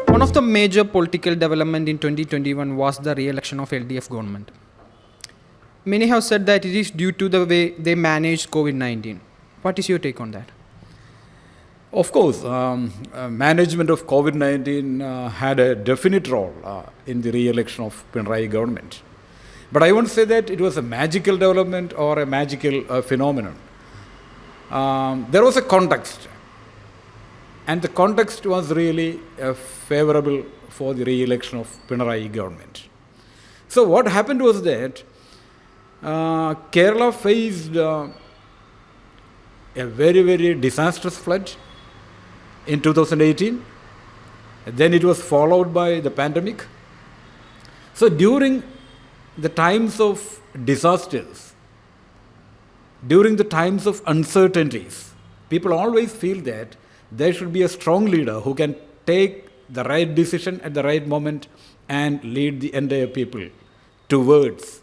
One of the major political development in 2021 was the re-election of LDF government. Many have said that it is due to the way they managed COVID-19. What is your take on that? Of course, management of COVID-19 had a definite role in the re-election of Pinarayi government. But I won't say that it was a magical development or a magical phenomenon. There was a context, and the context was really favorable for the re-election of Pinarayi government. So what happened was that Kerala faced a very, very disastrous flood in 2018. Then it was followed by the pandemic. So during the times of disasters, during the times of uncertainties, people always feel that there should be a strong leader who can take the right decision at the right moment and lead the entire people towards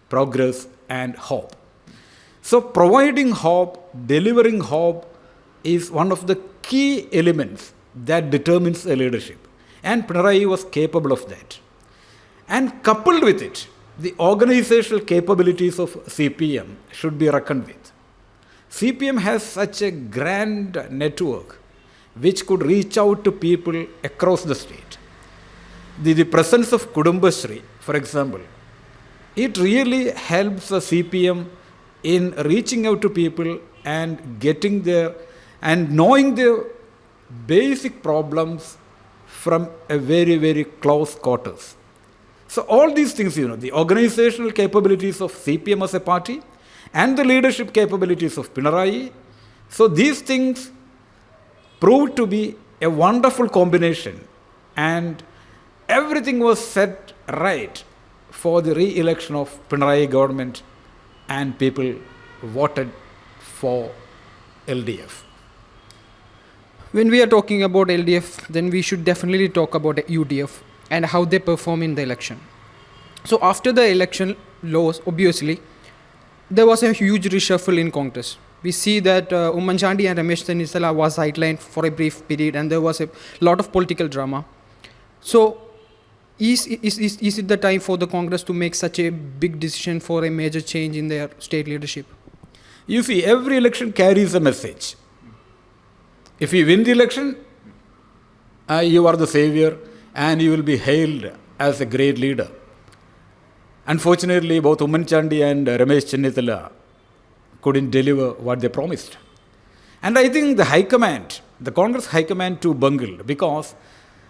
progress and hope. So providing hope, delivering hope is one of the key elements that determines a leadership. And Pinarayi was capable of that. And coupled with it, the organizational capabilities of CPM should be reckoned with. CPM has such a grand network which could reach out to people across the state. The presence of Kudumbashree, for example, it really helps the CPM in reaching out to people and getting there and knowing their basic problems from a very, very close quarters. So all these things, the organizational capabilities of CPM as a party and the leadership capabilities of Pinarayi, so these things proved to be a wonderful combination, and everything was set right for the re-election of Pinarayi government, and people voted for LDF. When we are talking about LDF, then we should definitely talk about UDF and how they perform in the election. So after the election loss, obviously, there was a huge reshuffle in Congress. We see that Oommen Chandy and Ramesh Chennisthala was sidelined for a brief period, and there was a lot of political drama. So is it the time for the Congress to make such a big decision for a major change in their state leadership? You see, every election carries a message. If you win the election, you are the savior and you will be hailed as a great leader. Unfortunately, both Oommen Chandy and Ramesh Chennisthala couldn't deliver what they promised. And I think the High Command, the Congress High Command too bungled, because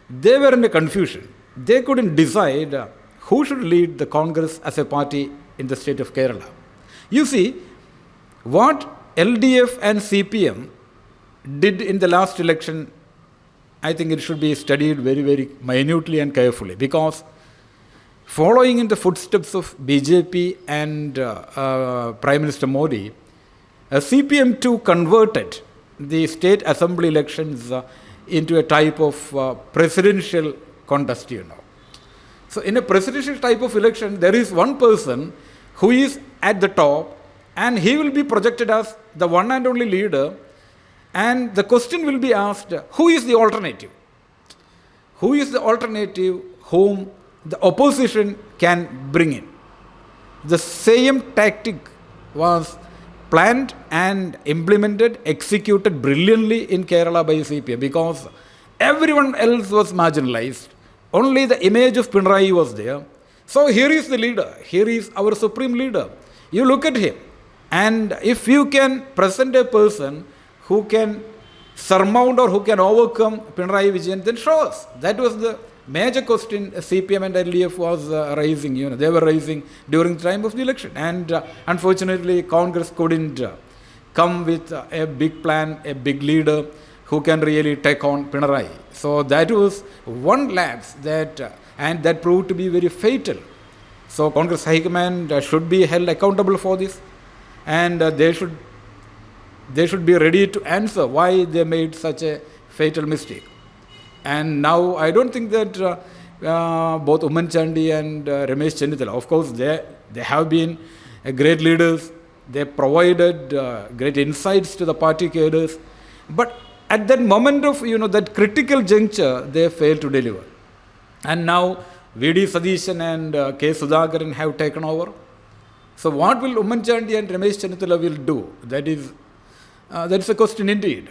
they were in a confusion. They couldn't decide who should lead the Congress as a party in the state of Kerala. You see, what LDF and CPM did in the last election, I think it should be studied very, very minutely and carefully, because following in the footsteps of BJP and Prime Minister Modi, CPM too converted the state assembly elections into a type of presidential contest, So in a presidential type of election, there is one person who is at the top, and he will be projected as the one and only leader, and the question will be asked, who is the alternative? Who is the alternative whom the opposition can bring in? The same tactic was planned and implemented, executed brilliantly in Kerala by CPM, because everyone else was marginalized. Only the image of Pinarayi was there. So here is the leader. Here is our supreme leader. You look at him. And if you can present a person who can surmount or who can overcome Pinarayi Vijayan, then show us. That was the major question CPM and LDF was raising. They were raising during the time of the election. And unfortunately, Congress couldn't come with a big plan, a big leader who can really take on Pinarayi. So that was one lapse and that proved to be very fatal. So Congress High Command should be held accountable for this, and they should be ready to answer why they made such a fatal mistake. And now I don't think that both Oommen Chandy and Ramesh Chennisthala, of course, they have been great leaders. They provided great insights to the party cadres. But at that moment of, that critical juncture, they failed to deliver. And now V.D. Sadishan and K. Sudhakaran have taken over. So what will Ummanchandi and Ramesh Chennithila will do? That's a question indeed.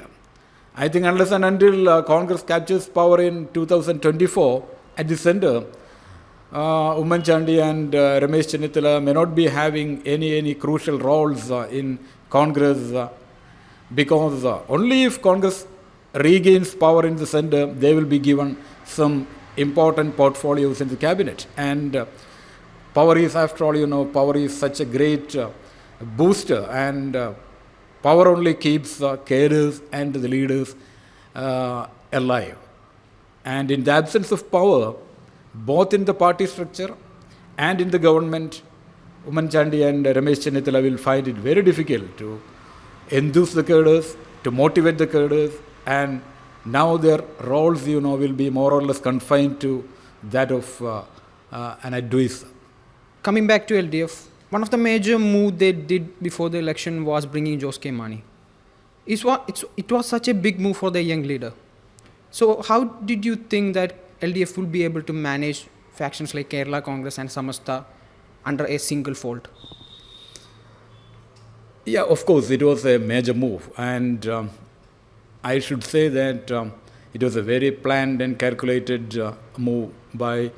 I think unless and until Congress captures power in 2024 at the center, Ummanchandi and Ramesh Chennithila may not be having any crucial roles in Congress because only if Congress regains power in the center, they will be given some important portfolios in the cabinet. And power is, after all, power is such a great booster, and power only keeps cadres and the leaders alive. And in the absence of power, both in the party structure and in the government, Ummanchandi and Ramesh Chennithila will find it very difficult to enthuse the cadres, to motivate the cadres, and now their roles, will be more or less confined to that of an advisor. Coming back to LDF, one of the major moves they did before the election was bringing Jose K. Mani. It was such a big move for the young leader. So how did you think that LDF will be able to manage factions like Kerala Congress and Samasta under a single fold? Yeah, of course, it was a major move. And I should say that it was a very planned and calculated move by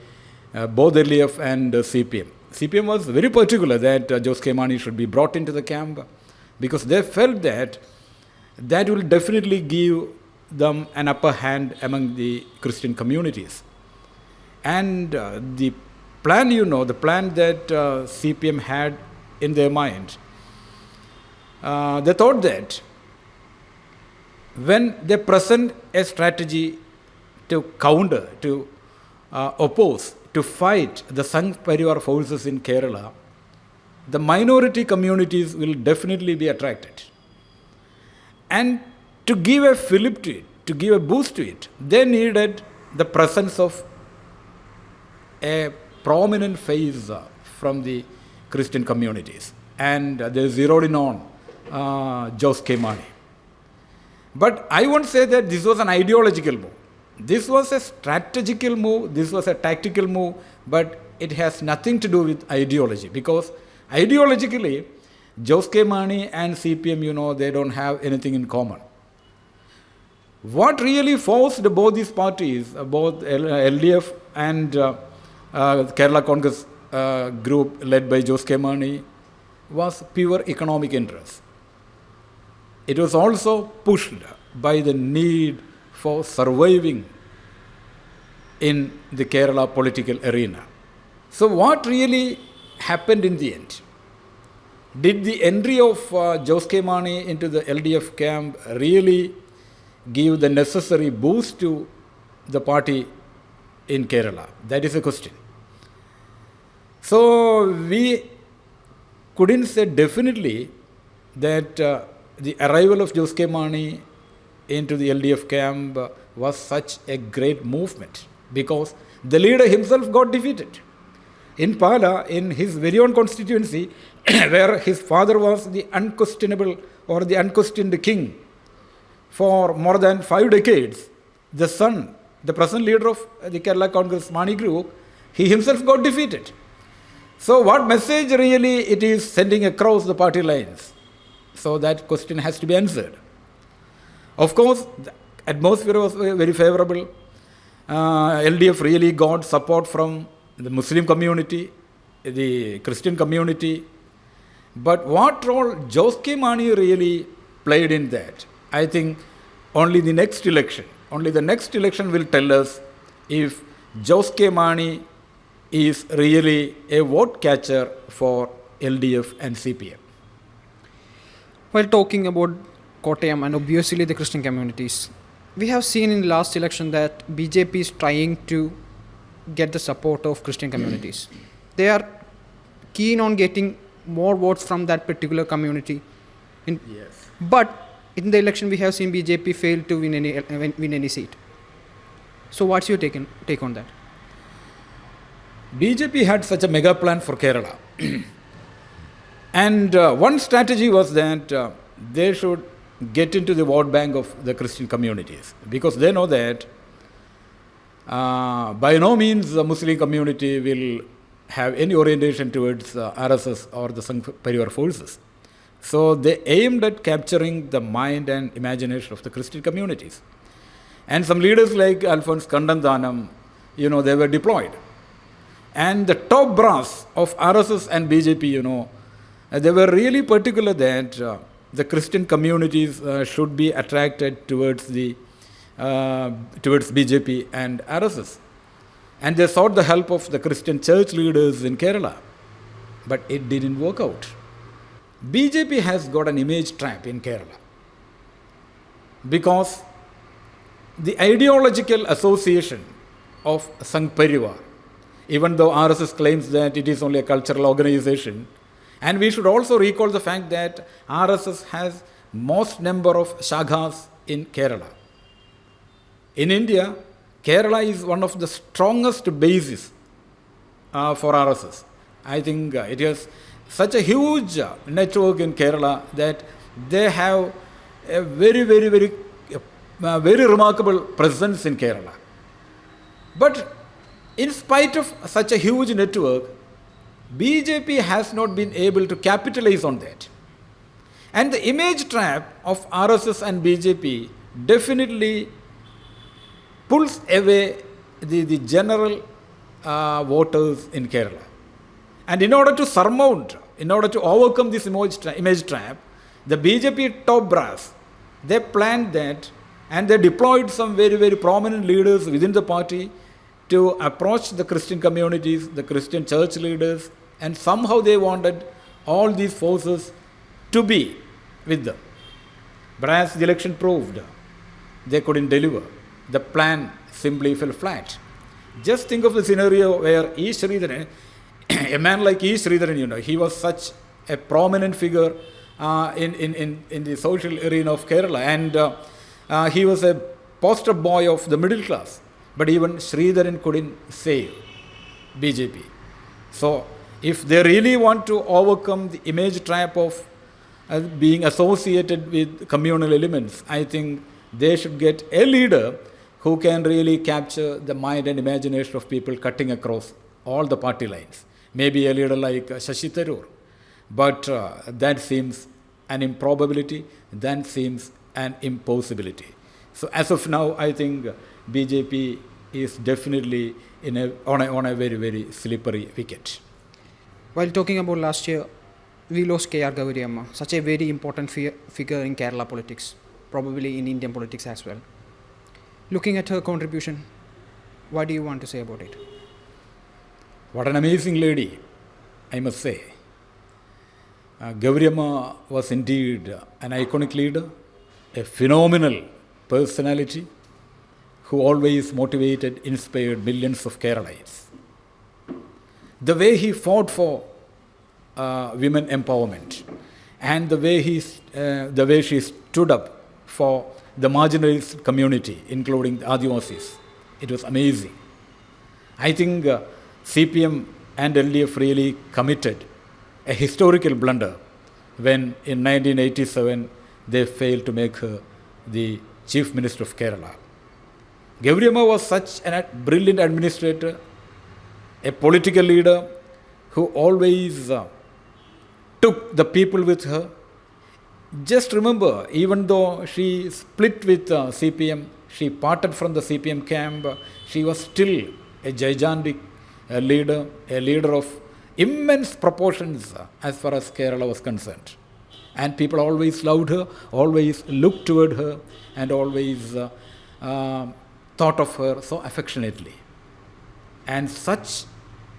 both LDF and CPM. CPM was very particular that Jose K. Mani should be brought into the camp because they felt that will definitely give them an upper hand among the Christian communities. And the plan, the plan that CPM had in their mind, they thought that when they present a strategy to counter, to oppose, to fight the Sangh Parivar forces in Kerala, the minority communities will definitely be attracted. And to give a fillip to it, to give a boost to it, they needed the presence of a prominent face from the Christian communities. And they zeroed in on Jose K. Mani. But I won't say that this was an ideological move. This was a strategical move, this was a tactical move, but it has nothing to do with ideology, because ideologically, Jose K. Mani and CPM, they don't have anything in common. What really forced both these parties, both LDF and Kerala Congress group led by Jose K. Mani, was pure economic interest. It was also pushed by the need for surviving in the Kerala political arena. So what really happened in the end? Did the entry of Jose K. Mani into the LDF camp really give the necessary boost to the party in Kerala? That is a question. So we couldn't say definitely that the arrival of Jose K. Mani into the LDF camp was such a great movement, because the leader himself got defeated. In Pala, in his very own constituency, where his father was the unquestionable or the unquestioned king for more than 5 decades, the son, the present leader of the Kerala Congress, Mani Group, he himself got defeated. So what message really it is sending across the party lines? So that question has to be answered. Of course, the atmosphere was very favorable. LDF really got support from the Muslim community, the Christian community. But what role Jose K. Mani really played in that? I think only the next election will tell us if Jose K. Mani is really a vote catcher for LDF and CPM. While talking about Kottayam and obviously the Christian communities, we have seen in the last election that BJP is trying to get the support of Christian communities. They are keen on getting more votes from that particular community. Yes. But in the election, we have seen BJP fail to win any seat. So what's your take on that? BJP had such a mega plan for Kerala. And one strategy was that they should get into the vote bank of the Christian communities, because they know that by no means the Muslim community will have any orientation towards RSS or the Sangh Parivar forces. So they aimed at capturing the mind and imagination of the Christian communities. And some leaders like Alphonse Kandandanam, they were deployed. And the top brass of RSS and BJP, they were really particular that the Christian communities should be attracted towards BJP and RSS. And they sought the help of the Christian church leaders in Kerala. But it didn't work out. BJP has got an image trap in Kerala, because the ideological association of Sangh Parivar, even though RSS claims that it is only a cultural organization, and we should also recall the fact that RSS has most number of shakhas in Kerala. In India, Kerala is one of the strongest bases for RSS. I think it has such a huge network in Kerala that they have a very, very, very remarkable presence in Kerala. But in spite of such a huge network, BJP has not been able to capitalize on that. And the image trap of RSS and BJP definitely pulls away the general voters in Kerala. And in order to overcome this image trap, the BJP top brass, they planned that, and they deployed some very, very prominent leaders within the party to approach the Christian communities, the Christian church leaders, and somehow they wanted all these forces to be with them. But as the election proved, they couldn't deliver. The plan simply fell flat. Just think of the scenario where E. Sridharan, a man like E. Sridharan, he was such a prominent figure in the social arena of Kerala, and he was a poster boy of the middle class. But even Sridharan couldn't save BJP. So if they really want to overcome the image trap of being associated with communal elements, I think they should get a leader who can really capture the mind and imagination of people cutting across all the party lines. Maybe a leader like Shashi Tharoor. But that seems an improbability, that seems an impossibility. So as of now, I think BJP is definitely on a very, very slippery wicket. While talking about last year, we lost K.R. Gauriyamma, such a very important figure in Kerala politics, probably in Indian politics as well. Looking at her contribution, what do you want to say about it? What an amazing lady, I must say. Gauriyamma was indeed an iconic leader, a phenomenal personality who always motivated, inspired millions of Keralites. The way he fought for women empowerment, and the way she stood up for the marginalized community, including the Adivasis, it was amazing. I think CPM and LDF really committed a historical blunder when in 1987 they failed to make her the Chief Minister of Kerala. Gauriyamma was such a brilliant administrator, a political leader who always took the people with her. Just remember, even though she split with CPM, she parted from the CPM camp, she was still a gigantic leader, a leader of immense proportions as far as Kerala was concerned. And people always loved her, always looked toward her, and always thought of her so affectionately. And such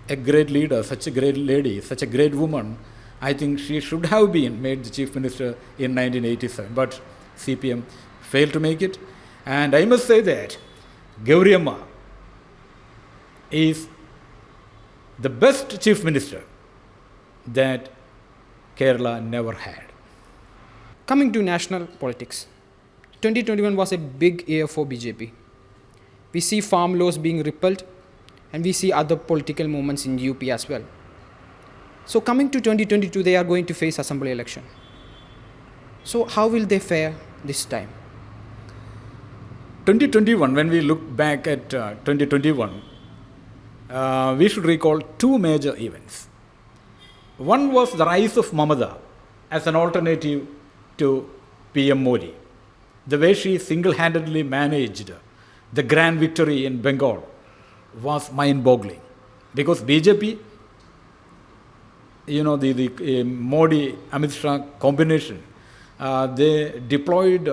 a great leader, such a great lady, such a great woman, I think she should have been made the Chief Minister in 1987. But CPM failed to make it. And I must say that Gauriyamma is the best Chief Minister that Kerala never had. Coming to national politics, 2021 was a big year for BJP. We see farm laws being repealed, and we see other political movements in UP as well. So coming to 2022, they are going to face assembly election. So how will they fare this time? 2021, when we look back at 2021, we should recall two major events. One was the rise of Mamata as an alternative to PM Modi. The way she single-handedly managed the grand victory in Bengal was mind-boggling, because BJP, the Modi-Amit Shah combination, they deployed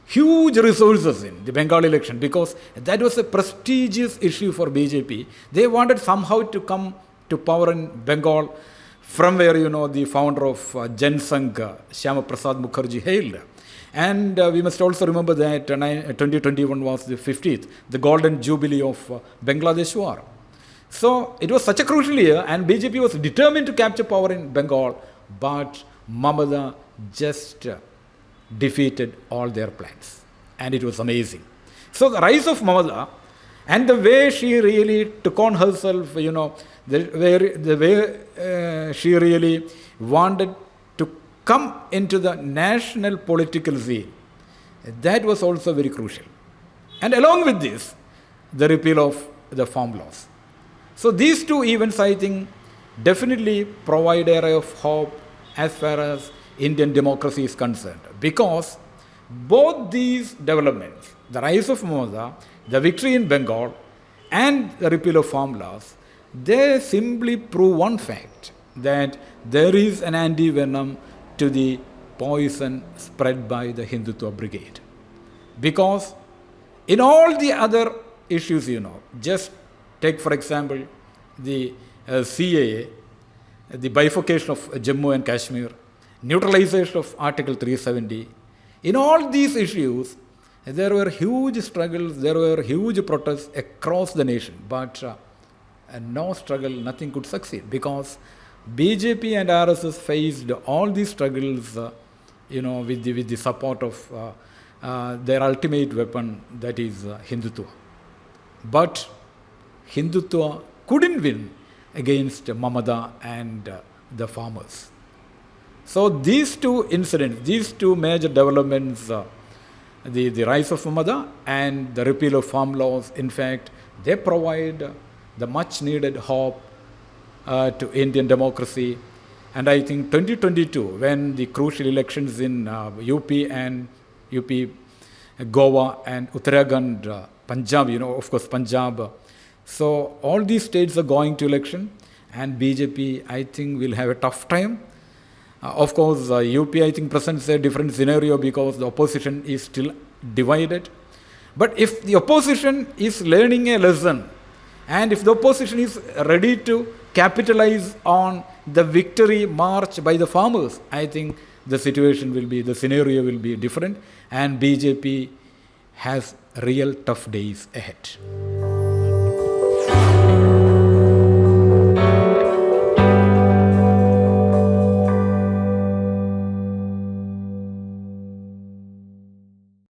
huge resources in the Bengal election, because that was a prestigious issue for BJP. They wanted somehow to come to power in Bengal, from where the founder of Jan Sangh, Shyama Prasad Mukherjee, hailed. And we must also remember that 2021 was the 50th, the golden jubilee of Bangladesh war. So it was such a crucial year, and BJP was determined to capture power in Bengal, but Mamata just defeated all their plans. And it was amazing. So the rise of Mamata and the way she really took on herself, the way she really wanted to come into the national political scene, that was also very crucial. And along with this, the repeal of the farm laws. So these two events, I think, definitely provide a ray of hope as far as Indian democracy is concerned, because both these developments, the rise of Mamata, the victory in Bengal, and the repeal of farm laws, they simply prove one fact, that there is an anti-venom to the poison spread by the Hindutva brigade. Because in all the other issues, just take, for example, the CAA, the bifurcation of Jammu and Kashmir, neutralization of Article 370. In all these issues, there were huge struggles, there were huge protests across the nation, but no struggle, nothing could succeed, because BJP and RSS faced all these struggles, with the support of their ultimate weapon, that is Hindutva. But Hindutva couldn't win against Mamata and the farmers. So these two incidents, these two major developments, the rise of Mamata and the repeal of farm laws, in fact, they provide the much needed hope to Indian democracy. And I think 2022, when the crucial elections in UP, Goa and Uttarakhand, Punjab, of course Punjab. So all these states are going to election, and BJP, I think, will have a tough time. Of course, UP, I think, presents a different scenario, because the opposition is still divided. But if the opposition is learning a lesson, and if the opposition is ready to capitalize on the victory march by the farmers, I think the scenario will be different, and BJP has real tough days ahead.